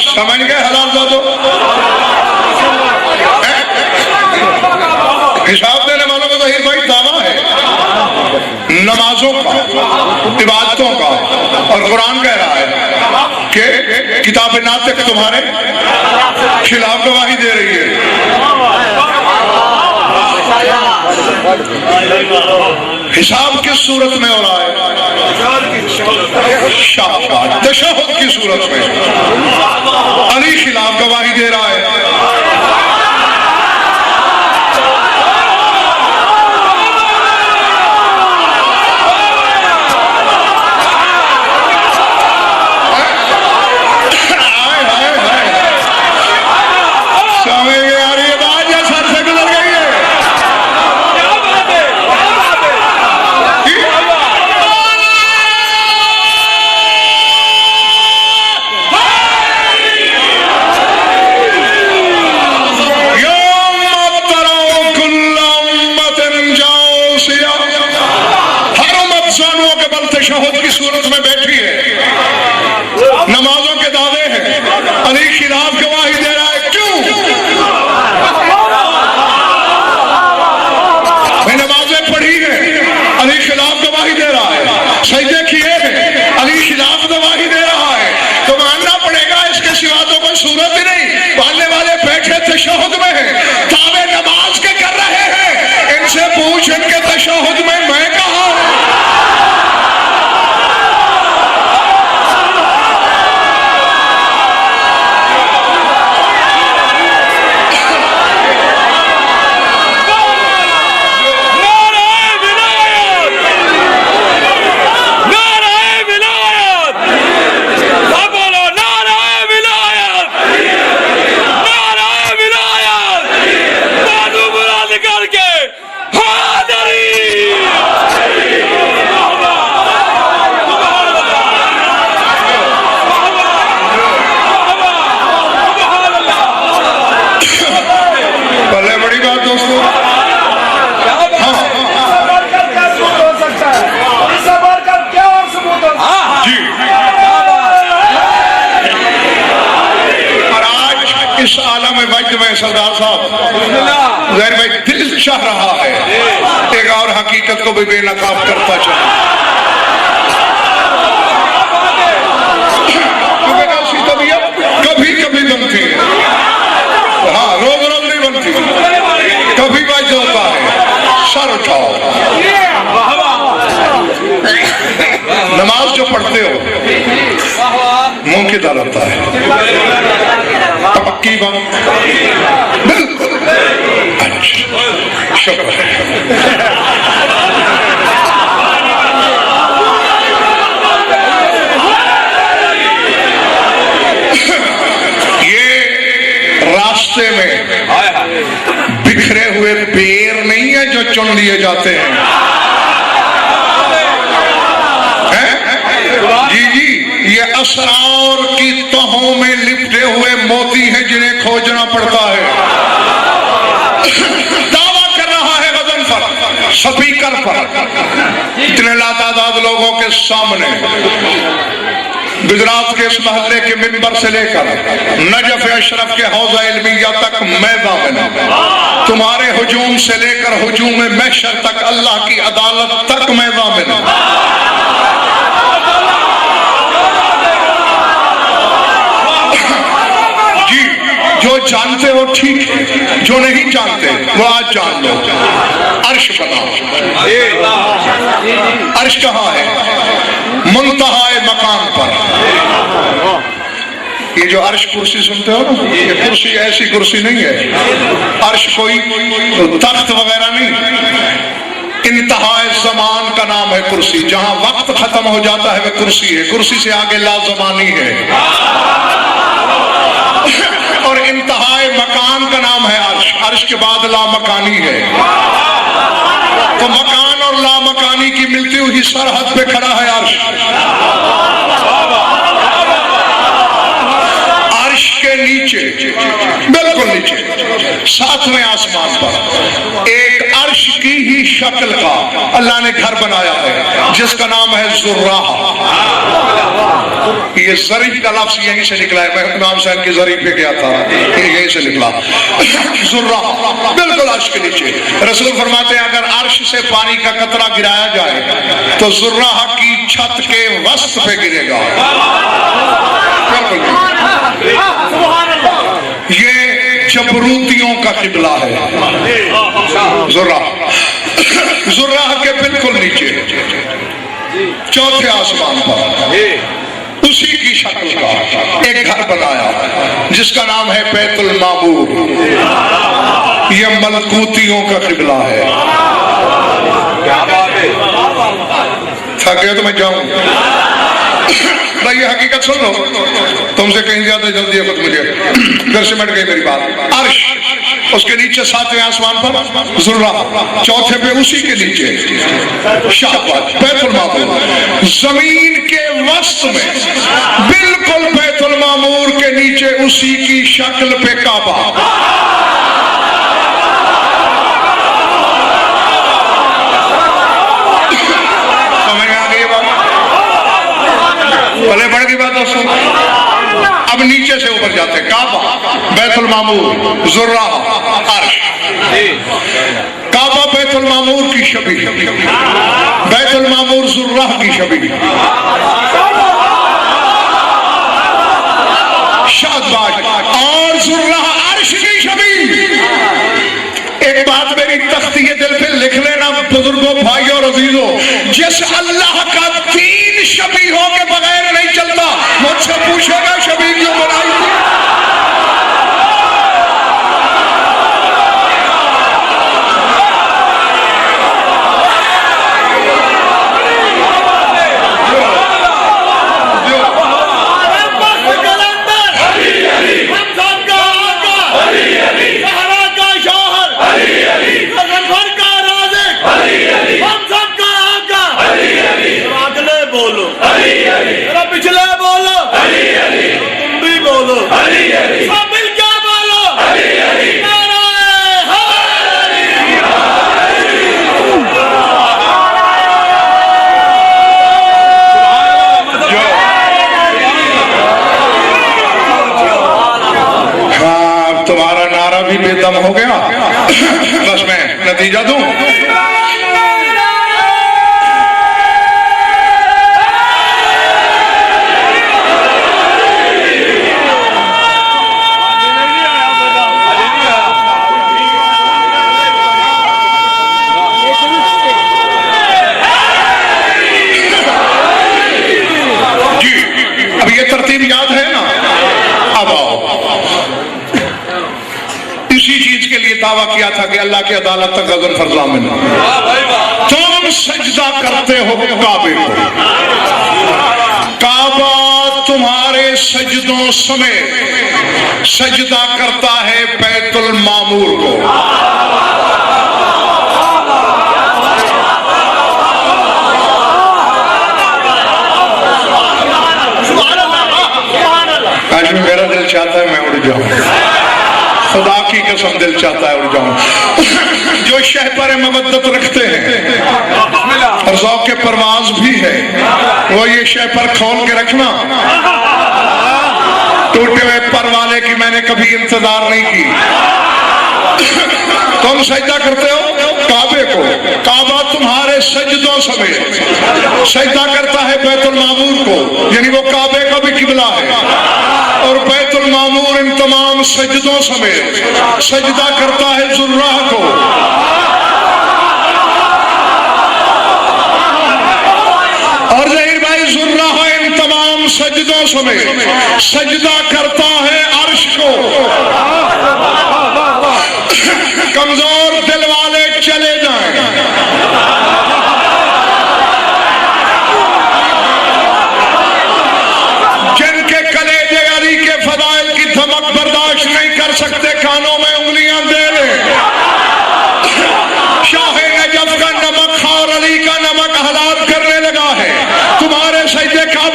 समझ गए हलाल दादो? हिसाब देने वालों का तो भाई दावा है नमाजों का, इबादतों का, और कुरान कह रहा है कि किताब नातिक तुम्हारे खिलाफ गवाही दे रही है। हिसाब किस सूरत में हो रहा है? शाबाश, तशहुद की सूरत में अली खिलाफ गवाही दे रहा है। तशहुद की सूरत में बैठी है, नमाजों के दावे हैं, अली खिलाफ गवाही दे रहा है। क्यों? नमाजें पढ़ी है, अली खिलाफ गवाही दे रहा है। सजदे किए हैं, अली खिलाफ गवाही दे रहा है। तो मानना पड़ेगा इसके सिवा तो कोई सूरत ही नहीं। पालने वाले बैठे तशहुद में है, दावे नमाज के कर रहे हैं। इनसे पूछ इनके तशहुद में मैं कहा हूं? इस आलम वजद में सरदार साहब जहर भाई दिल चाह रहा है एक और हकीकत को भी बेनकाब करता चला, क्योंकि ऐसी तबीयत कभी कभी बनती है। हाँ, रोज रोज नहीं बनती, कभी वजद होता है। सर उठाओ, नमाज जो पढ़ते हो मुंह की दौलत है, पक्की बात, बिल्कुल। अच्छा, शुक्र है। ये रास्ते में बिखरे हुए पेड़ नहीं है जो चुन लिए जाते हैं। जी जी, ये असरार की तहों में लिपटे हुए मोती हैं जिन्हें खोजना पड़ता है। दावा कर रहा है वजन पर, स्पीकर पर, इतने लातादाद लोगों के सामने, गुजरात के इस महल्ले के मिंबर से लेकर नजफ अशरफ के हौजा इल्मिया तक मैदान में, तुम्हारे हुजूम से लेकर हुजूम महशर तक, अल्लाह की अदालत तक मैदान में। जो जानते हो ठीक है, जो नहीं जानते वो आज जान लो। अर्श बनाओ। अर्श कहाँ है? मुंतहाए मकाम पर। ये जो अर्श कुर्सी सुनते हो ना, ये कुर्सी ऐसी कुर्सी नहीं है। अर्श कोई तख्त वगैरह नहीं, इंतहाए ज़मान का नाम है कुर्सी। जहां वक्त खत्म हो जाता है वह कुर्सी है। कुर्सी से आगे लाज़मानी है। और इंतहाए मकान का नाम है अर्श। अर्श के बाद लामकानी है। तो मकान और लामकानी की मिलती हुई सरहद पे खड़ा है अर्श। अर्श के नीचे, बिल्कुल नीचे, सातवें आसमान पर एक अर्श की की ही शक्ल का अल्लाह ने घर बनाया है जिसका नाम है जुर्राह। ये जरीफ का लफ्ज यहीं से निकला है। मैं इमाम साहब की जरीफ पे गया था, यहीं से निकला जुर्राह, बिल्कुल अर्श के नीचे। रसूल फरमाते हैं अगर अर्श से पानी का कतरा गिराया जाए तो जुर्राह की छत के वस्त पे गिरेगा। ये जबरूतियों का किबला है जुर्राह के बिल्कुल नीचे चौथे आसमान पर उसी की शक्ल का एक घर बनाया जिसका नाम है बैतुल मामूर। यह मलकूतियों का किबला है। थक गए तो मैं जाऊं भाई, ये हकीकत सुन लो, तुमसे कहीं ज्यादा जल्दी है खुद मुझे, फिर सिमट गई मेरी बात। अर्श, उसके नीचे सातवें आसमान पर जुर्राह, चौथे पे उसी के नीचे शाहबाद बैतुल मामूर। जमीन के वस्त में बिल्कुल बैतुल मामूर के नीचे उसी की शक्ल पे काबा। भले बढ़ गई बात दोस्तों। अब नीचे से ऊपर जाते, काबा, बैतुल मामूर, जुर्राह, अर्श। काबा बैतुल मामूर की शबी, बैतुल मामूर जुर्राह की शबी। शाबाश। और जुर्राह अर्श की शबी। एक बात मेरी तख्ती दिल पे लिख लेना बुजुर्गों, भाइयों और अजीजों, जिस अल्लाह का तीन शबी हो के बगैर नहीं चलता, मुझसे पूछेगा शबी क्यों बनाई थी? पिछले बोलो, तुम भी बोलो, सब मिल क्या बोलो, तुम्हारा नारा भी बेदम हो गया। बस मैं नतीजा दूं, तरतीब याद है ना? अब आओ, इसी चीज के लिए दावा किया था कि अल्लाह की अदालत तक गजर फरजामिन। तुम सजदा करते हो काबे को, काबा तुम्हारे सजदों समेत सजदा करता है बैतुल मामूर को। आज मेरा दिल चाहता है मैं उड़ जाऊं, खुदा की कसम दिल चाहता है उड़ जाऊं। जो शहपर मवद्दत रखते हैं और ज़ौक़ परवाज़ भी है, वो ये शहपर खोल के रखना। टूटे हुए पर वाले की मैंने कभी इंतजार नहीं की। तुम सजदा करते हो काबे को, काबा तुम्हारे सजदों समेत सजदा करता है बैतुल मामूर को, यानी वो काबे का भी किबला है। और बैतुल मामूर इन तमाम सजदों समेत सजदा करता है जुर्राह को। और ज़हीर भाई, जुर्राह इन तमाम सजदों समेत सजदा करता है अर्श को। कमजोर